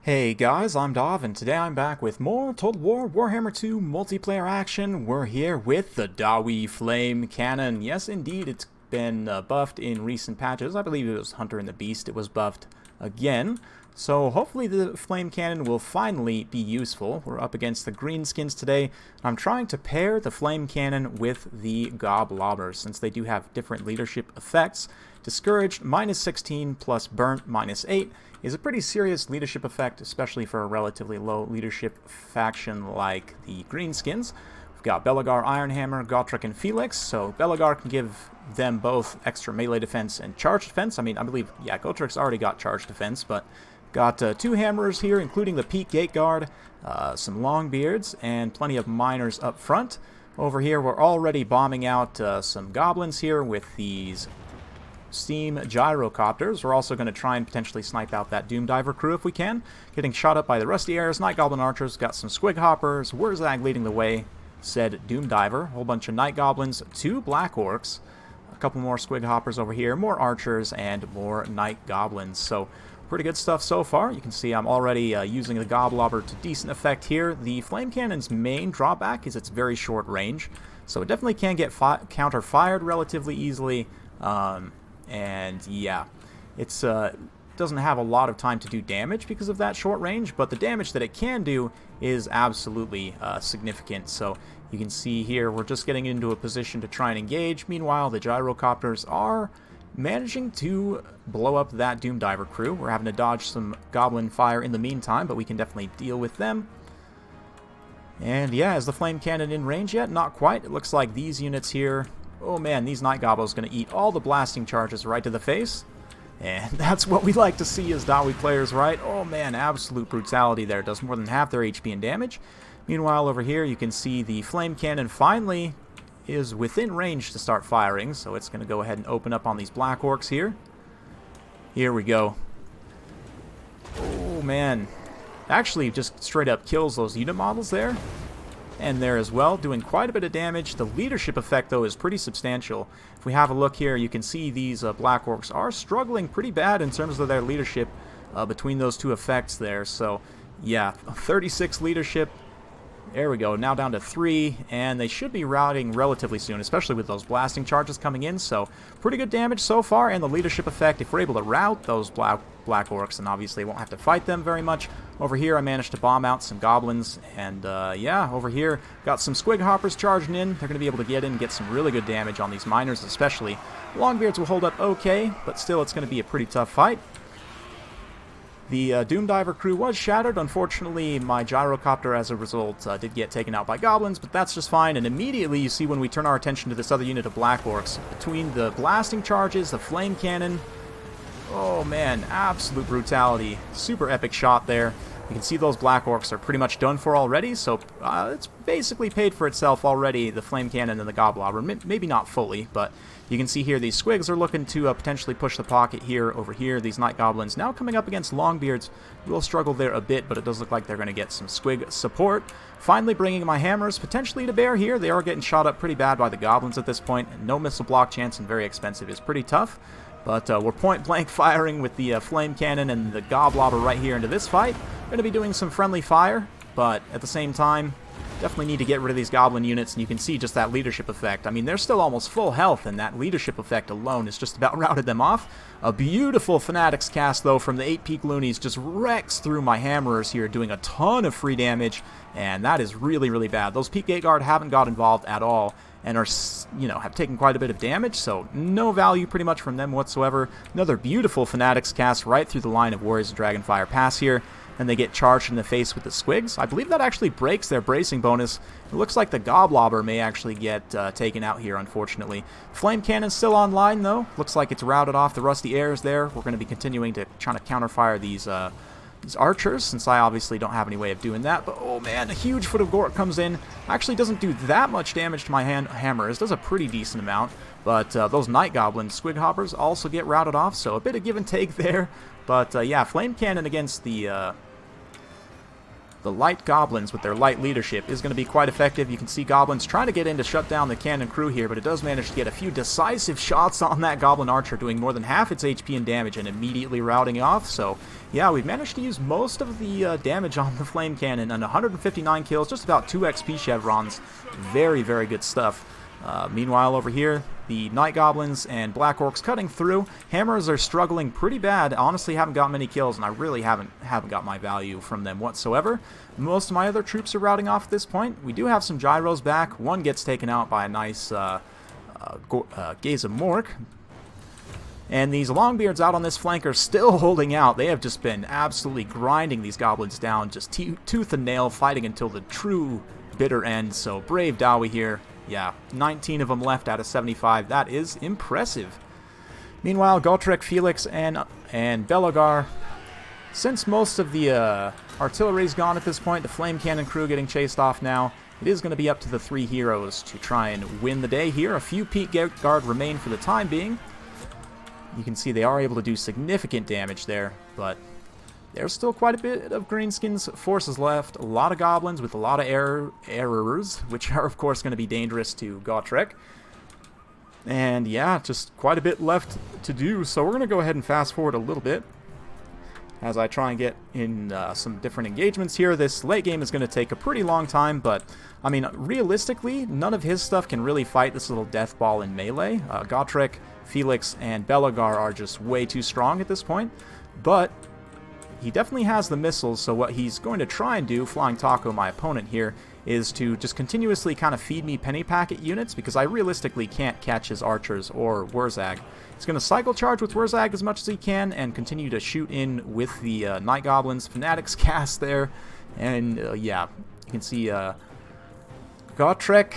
Hey guys, I'm Dov, and today I'm back with more Total War Warhammer 2 multiplayer action. We're here with the Dawi Flame Cannon. Yes, indeed, it's been buffed in recent patches. I believe it was Hunter and the Beast. It was buffed again. So hopefully the Flame Cannon will finally be useful. We're up against the Greenskins today. I'm trying to pair the Flame Cannon with the Goblobbers, since they do have different leadership effects. Discouraged, -16, plus Burnt, -8, is a pretty serious leadership effect, especially for a relatively low leadership faction like the Greenskins. We've got Belegar, Ironhammer, Gotrek, and Felix, so Belegar can give them both extra melee defense and charge defense. I believe, yeah, Gotrek's already got charge defense, but got two hammerers here, including the Peak Gate Guard, some Longbeards, and plenty of miners up front. Over here, we're already bombing out some goblins here with these steam gyrocopters. We're also going to try and potentially snipe out that Doom Diver crew if we can. Getting shot up by the Rusty Airs, Night Goblin Archers, got some Squig Hoppers, Wurzag leading the way, said Doom Diver, a whole bunch of Night Goblins, 2 Black Orcs, a couple more Squig Hoppers over here, more Archers, and more Night Goblins. So pretty good stuff so far. You can see I'm already using the Goblobber to decent effect here. The Flame Cannon's main drawback is its very short range, so it definitely can get counter-fired relatively easily. And yeah, it's doesn't have a lot of time to do damage because of that short range, but the damage that it can do is absolutely significant. So you can see here we're just getting into a position to try and engage. Meanwhile, the gyrocopters are managing to blow up that Doom Diver crew. We're having to dodge some goblin fire in the meantime, but we can definitely deal with them. And yeah, is the Flame Cannon in range yet? Not quite. It looks like these units here, oh man, these Night Goblins are going to eat all the blasting charges right to the face. And that's what we like to see as Dawi players, right? Oh man, absolute brutality there. Does more than half their HP and damage. Meanwhile, over here, you can see the Flame Cannon finally is within range to start firing. So it's going to go ahead and open up on these Black Orcs here. Here we go. Oh man. Actually, just straight up kills those unit models there. And there as well, doing quite a bit of damage. The leadership effect, though, is pretty substantial. If we have a look here, you can see these Black Orcs are struggling pretty bad in terms of their leadership between those two effects there. So, yeah, 36 leadership. There we go, now down to 3, and they should be routing relatively soon, especially with those blasting charges coming in. So, pretty good damage so far, and the leadership effect, if we're able to rout those Black Orcs, then obviously won't have to fight them very much. Over here, I managed to bomb out some goblins, and yeah, over here, got some Squig Hoppers charging in. They're going to be able to get in and get some really good damage on these miners, especially. Longbeards will hold up okay, but still, it's going to be a pretty tough fight. The Doom Diver crew was shattered. Unfortunately, my gyrocopter, as a result, did get taken out by goblins, but that's just fine. And immediately, you see when we turn our attention to this other unit of Black Orcs, between the blasting charges, the Flame Cannon, oh man, absolute brutality. Super epic shot there. You can see those Black Orcs are pretty much done for already, so it's basically paid for itself already, the Flame Cannon and the Goblobber. Maybe not fully, but you can see here these Squigs are looking to potentially push the pocket here, over here. These Night Goblins now coming up against Longbeards will struggle there a bit, but it does look like they're going to get some Squig support. Finally bringing my hammers potentially to bear here. They are getting shot up pretty bad by the Goblins at this point. No missile block chance and very expensive is pretty tough. But we're point-blank firing with the Flame Cannon and the Goblobber right here into this fight. Going to be doing some friendly fire, but at the same time, definitely need to get rid of these Goblin units, and you can see just that leadership effect. I mean, they're still almost full health, and that leadership effect alone has just about routed them off. A beautiful Fanatics cast, though, from the 8-Peak Loonies just wrecks through my Hammerers here, doing a ton of free damage, and that is really, really bad. Those Peak Gate Guard haven't got involved at all, and are, you know, have taken quite a bit of damage, so no value pretty much from them whatsoever. Another beautiful Fanatics cast right through the line of Warriors of Dragonfire Pass here, and they get charged in the face with the Squigs. I believe that actually breaks their bracing bonus. It looks like the Goblobber may actually get taken out here, unfortunately. Flame Cannon's still online, though. Looks like it's routed off the Rusty Airs there. We're going to be continuing to try to counterfire these Archers, since I obviously don't have any way of doing that. But oh man, a huge Foot of Gork comes in. Actually doesn't do that much damage to my hammers. Does a pretty decent amount. But those Night Goblin Squig Hoppers also get routed off, so a bit of give and take there. But yeah, Flame Cannon against the the light goblins with their light leadership is going to be quite effective. You can see goblins trying to get in to shut down the cannon crew here, but it does manage to get a few decisive shots on that goblin archer, doing more than half its HP and damage and immediately routing off. So yeah, we've managed to use most of the damage on the flame cannon, and 159 kills, just about 2 XP chevrons. Very, very good stuff. Meanwhile, over here, the Night Goblins and Black Orcs cutting through. Hammers are struggling pretty bad. Honestly, haven't got many kills, and I really haven't got my value from them whatsoever. Most of my other troops are routing off at this point. We do have some gyros back. One gets taken out by a nice Gaze of Mork. And these Longbeards out on this flank are still holding out. They have just been absolutely grinding these goblins down, just tooth and nail, fighting until the true bitter end. So brave Dowie here. Yeah, 19 of them left out of 75. That is impressive. Meanwhile, Gotrek, Felix, and Belegar, since most of the artillery's gone at this point, the flame cannon crew getting chased off now, it is going to be up to the 3 heroes to try and win the day here. A few Peak Guard remain for the time being. You can see they are able to do significant damage there, but there's still quite a bit of Greenskins forces left. A lot of goblins with a lot of errors, which are of course going to be dangerous to Gotrek. And yeah, just quite a bit left to do, so we're going to go ahead and fast forward a little bit as I try and get in some different engagements here. This late game is going to take a pretty long time, but I mean, realistically, none of his stuff can really fight this little death ball in melee. Gotrek, Felix, and Belegar are just way too strong at this point, but he definitely has the missiles, so what he's going to try and do, Flying Taco, my opponent here, is to just continuously kind of feed me penny packet units, because I realistically can't catch his archers or Wurzag. He's going to cycle charge with Wurzag as much as he can and continue to shoot in with the Night Goblins. Fanatics cast there, and yeah, you can see Gotrek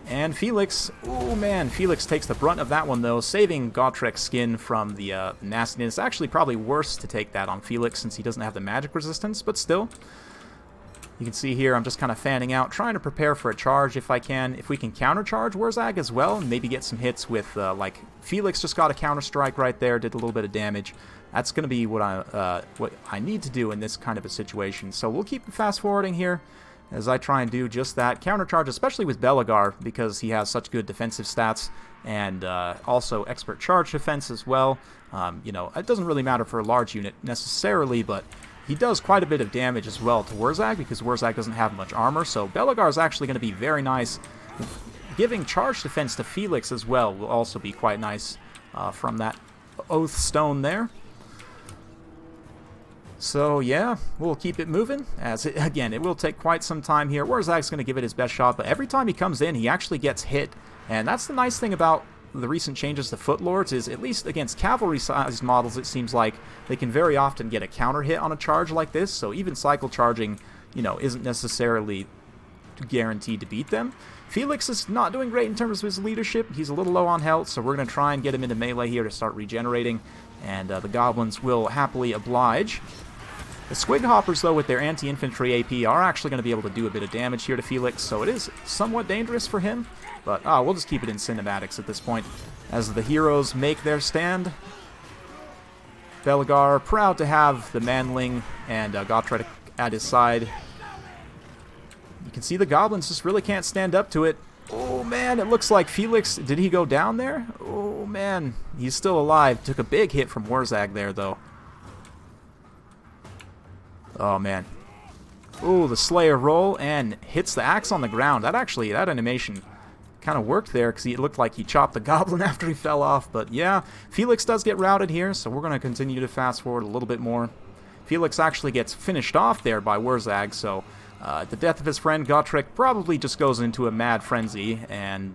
and Felix. Oh man, Felix takes the brunt of that one though, saving Gotrek's skin from the nastiness. Actually, probably worse to take that on Felix since he doesn't have the magic resistance, but still. You can see here I'm just kind of fanning out, trying to prepare for a charge if I can. If we can countercharge Wurzag as well, and maybe get some hits with, like, Felix just got a counter strike right there, did a little bit of damage. That's going to be what I need to do in this kind of a situation. So we'll keep fast forwarding here as I try and do just that. Countercharge, especially with Belegar, because he has such good defensive stats, and also expert charge defense as well. You know, it doesn't really matter for a large unit necessarily, but he does quite a bit of damage as well to Wurzag, because Wurzag doesn't have much armor, so Belegar is actually going to be very nice. Giving charge defense to Felix as well will also be quite nice from that Oath Stone there. So yeah, we'll keep it moving, as again, it will take quite some time here. Wurzag's going to give it his best shot, but every time he comes in, he actually gets hit. And that's the nice thing about the recent changes to Footlords, is at least against cavalry-sized models, it seems like they can very often get a counter hit on a charge like this, so even cycle charging, you know, isn't necessarily guaranteed to beat them. Felix is not doing great in terms of his leadership. He's a little low on health, so we're going to try and get him into melee here to start regenerating, and the goblins will happily oblige. The Squig Hoppers, though, with their anti-infantry AP, are actually going to be able to do a bit of damage here to Felix, so it is somewhat dangerous for him. But we'll just keep it in cinematics at this point, as the heroes make their stand. Belegar, proud to have the Manling and Gotrek at his side. You can see the goblins just really can't stand up to it. Oh man, it looks like Felix, did he go down there? Oh man, he's still alive. Took a big hit from Wurzag there, though. Oh man. Oh, the Slayer roll, and hits the axe on the ground. That animation kind of worked there, because it looked like he chopped the goblin after he fell off. But yeah, Felix does get routed here, so we're going to continue to fast forward a little bit more. Felix actually gets finished off there by Wurzag, so at the death of his friend, Gotrek probably just goes into a mad frenzy, and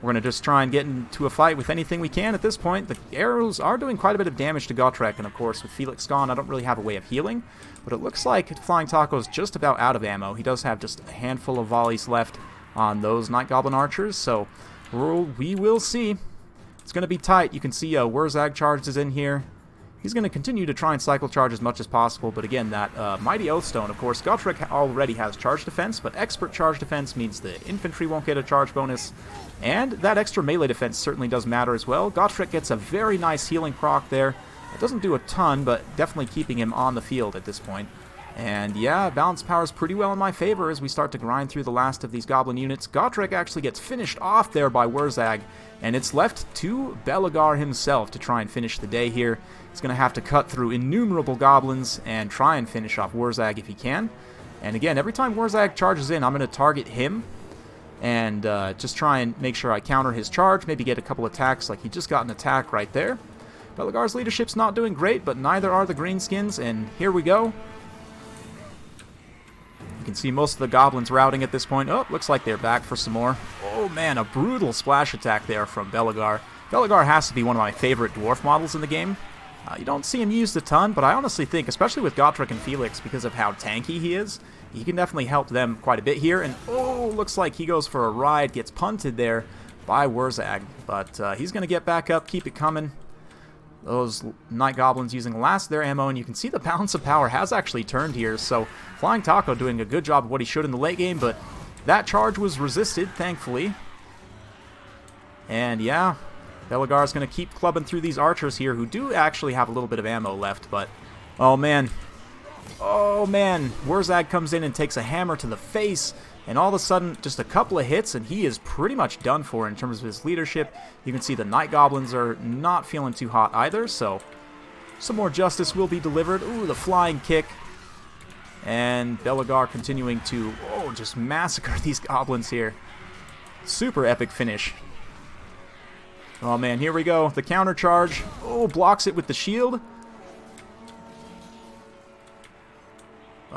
we're going to just try and get into a fight with anything we can at this point. The arrows are doing quite a bit of damage to Gotrek, and of course with Felix gone, I don't really have a way of healing, but it looks like Flying Taco's just about out of ammo. He does have just a handful of volleys left on those Night Goblin archers, so we will see. It's going to be tight. You can see Wurzag charged is in here. He's going to continue to try and cycle charge as much as possible, but again, that Mighty Oathstone, of course, Gotrek already has charge defense, but expert charge defense means the infantry won't get a charge bonus, and that extra melee defense certainly does matter as well. Gotrek gets a very nice healing proc there. It doesn't do a ton, but definitely keeping him on the field at this point. And yeah, balance power is pretty well in my favor as we start to grind through the last of these goblin units. Gotrek actually gets finished off there by Wurzag, and it's left to Belegar himself to try and finish the day here. He's going to have to cut through innumerable goblins and try and finish off Wurzag if he can. And again, every time Wurzag charges in, I'm going to target him and just try and make sure I counter his charge, maybe get a couple attacks, like he just got an attack right there. Belegar's leadership's not doing great, but neither are the Greenskins, and here we go. You can see most of the goblins routing at this point. Oh, looks like they're back for some more. Oh man, a brutal splash attack there from Belegar. Belegar has to be one of my favorite dwarf models in the game. You don't see him used a ton, but I honestly think, especially with Gotrek and Felix, because of how tanky he is, he can definitely help them quite a bit here. And oh, looks like he goes for a ride, gets punted there by Wurzag. But he's going to get back up, keep it coming. Those Night Goblins using the last of their ammo, and you can see the balance of power has actually turned here. So Flying Taco doing a good job of what he should in the late game, but that charge was resisted, thankfully. And yeah, Belegar's going to keep clubbing through these archers here, who do actually have a little bit of ammo left, but oh man, Wurzag comes in and takes a hammer to the face, and all of a sudden, just a couple of hits, and he is pretty much done for in terms of his leadership. You can see the Night Goblins are not feeling too hot either, so some more justice will be delivered. Ooh, the flying kick. And Belegar continuing to, just massacre these goblins here. Super epic finish. Oh man, here we go. The counter charge. Oh, blocks it with the shield.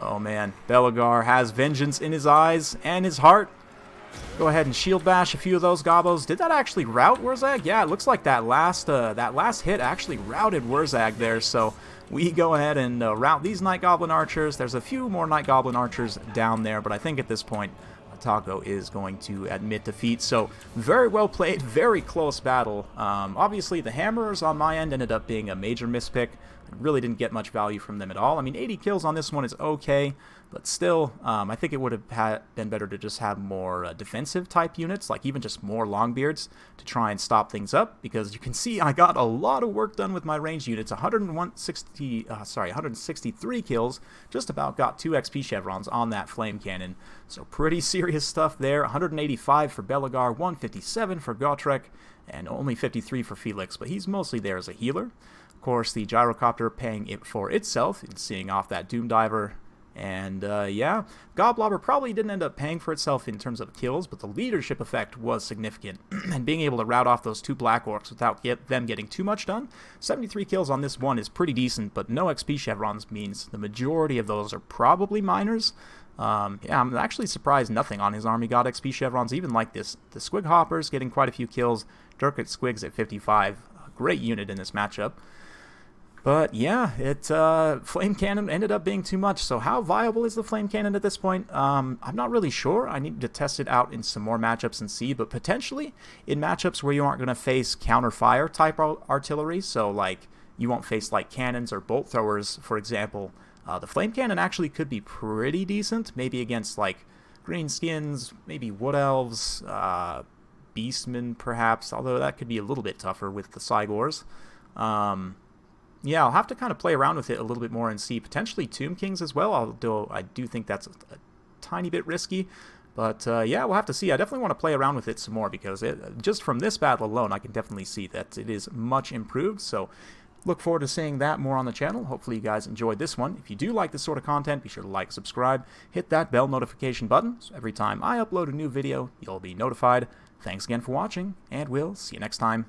Oh man, Belegar has vengeance in his eyes and his heart. Go ahead and shield bash a few of those gobos. Did that actually rout Wurzag? Yeah, it looks like that last hit actually routed Wurzag there. So we go ahead and rout these Night Goblin archers. There's a few more Night Goblin archers down there, but I think at this point Taco is going to admit defeat. So very well played, very close battle. Obviously the hammers on my end ended up being a major mispick. I really didn't get much value from them at all. I mean, 80 kills on this one is okay, but still, I think it would have been better to just have more defensive type units, like even just more Longbeards to try and stop things up, because you can see I got a lot of work done with my ranged units. 163 kills, just about got 2 XP chevrons on that flame cannon. So pretty serious stuff there. 185 for Belegar, 157 for Gotrek, and only 53 for Felix, but he's mostly there as a healer. Of course, the gyrocopter paying it for itself and seeing off that Doom Diver. And yeah, Goblobber probably didn't end up paying for itself in terms of kills, but the leadership effect was significant. And being able to rout off those 2 Black Orcs without them getting too much done, 73 kills on this one is pretty decent, but no XP chevrons means the majority of those are probably minors. Yeah, I'm actually surprised nothing on his army got XP chevrons, even like this. The Squig Hoppers getting quite a few kills, Dirk at Squigs at 55, a great unit in this matchup. But yeah, Flame Cannon ended up being too much. So how viable is the Flame Cannon at this point? I'm not really sure. I need to test it out in some more matchups and see. But potentially in matchups where you aren't going to face counter-fire type artillery, so like you won't face like cannons or bolt throwers, for example, the Flame Cannon actually could be pretty decent. Maybe against like Greenskins, maybe Wood Elves, Beastmen perhaps, although that could be a little bit tougher with the Cygors. Yeah, I'll have to kind of play around with it a little bit more and see. Potentially Tomb Kings as well, although I do think that's a tiny bit risky. But yeah, we'll have to see. I definitely want to play around with it some more, because just from this battle alone, I can definitely see that it is much improved. So look forward to seeing that more on the channel. Hopefully you guys enjoyed this one. If you do like this sort of content, be sure to like, subscribe, hit that bell notification button, so every time I upload a new video, you'll be notified. Thanks again for watching, and we'll see you next time.